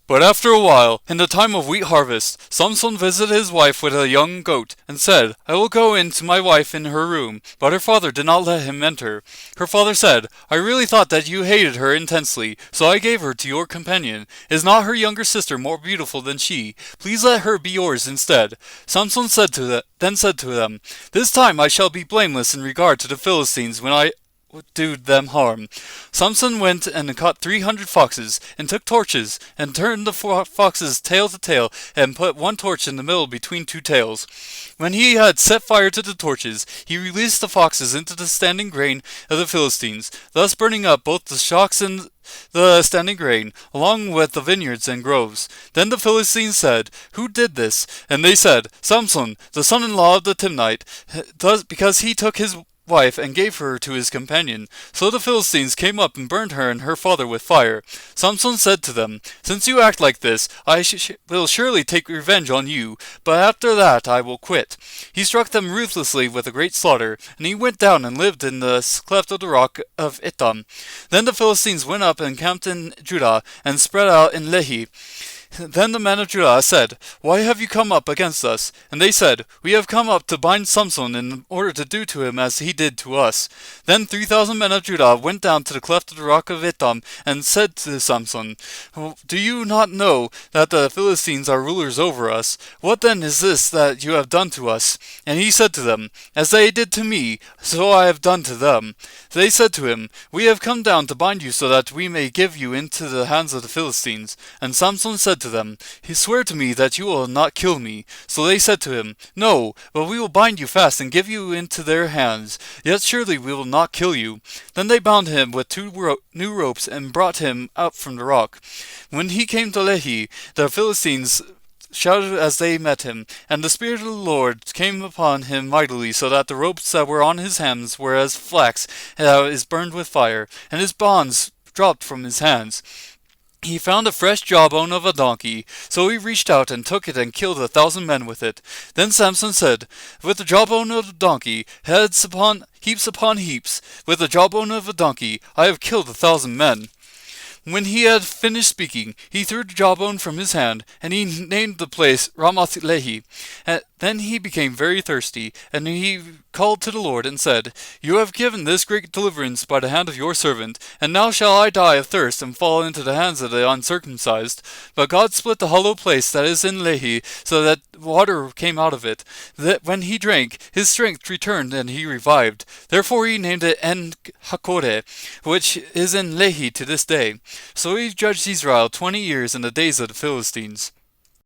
But after a while, in the time of wheat harvest, Samson visited his wife with a young goat, and said, I will go in to my wife in her room. But her father did not let him enter. Her father said, I really thought that you hated her intensely, so I gave her to your companion. Is not her younger sister more beautiful than she? Please let her be yours instead. Samson then said to them, This time I shall be blameless in regard to the Philistines when I do them harm. Samson went and caught 300 foxes, and took torches, and turned the foxes tail to tail, and put one torch in the middle between two tails. When he had set fire to the torches, he released the foxes into the standing grain of the Philistines, thus burning up both the shocks and the standing grain, along with the vineyards and groves. Then the Philistines said, Who did this? And they said, Samson, the son-in-law of the Timnite, because he took his wife and gave her to his companion. So the Philistines came up and burned her and her father with fire. Samson said to them, Since you act like this, I will surely take revenge on you, but after that I will quit. He struck them ruthlessly with a great slaughter, and he went down and lived in the cleft of the rock of Etam. Then the Philistines went up and camped in Judah, and spread out in Lehi. Then the men of Judah said, Why have you come up against us? And they said, We have come up to bind Samson in order to do to him as he did to us. Then 3,000 men of Judah went down to the cleft of the rock of Etam, and said to Samson, Do you not know that the Philistines are rulers over us? What then is this that you have done to us? And he said to them, As they did to me, so I have done to them. They said to him, We have come down to bind you so that we may give you into the hands of the Philistines. And Samson said to them, Swear to me that you will not kill me. So they said to him, No, but we will bind you fast and give you into their hands. Yet surely we will not kill you. Then they bound him with two new ropes and brought him out from the rock. When he came to Lehi, the Philistines shouted as they met him, and the Spirit of the Lord came upon him mightily, so that the ropes that were on his hands were as flax that is burned with fire, and his bonds dropped from his hands. He found a fresh jawbone of a donkey, so he reached out and took it and killed 1,000 men with it. Then Samson said, With the jawbone of a donkey, heads upon heaps, with the jawbone of a donkey, I have killed 1,000 men. When he had finished speaking, he threw the jawbone from his hand, and he named the place Ramath Lehi. Then he became very thirsty, and he called to the Lord and said, You have given this great deliverance by the hand of your servant, and now shall I die of thirst and fall into the hands of the uncircumcised. But God split the hollow place that is in Lehi, so that water came out of it. That when he drank, his strength returned and he revived. Therefore he named it En-Hakkore, which is in Lehi to this day. So he judged Israel 20 years in the days of the Philistines.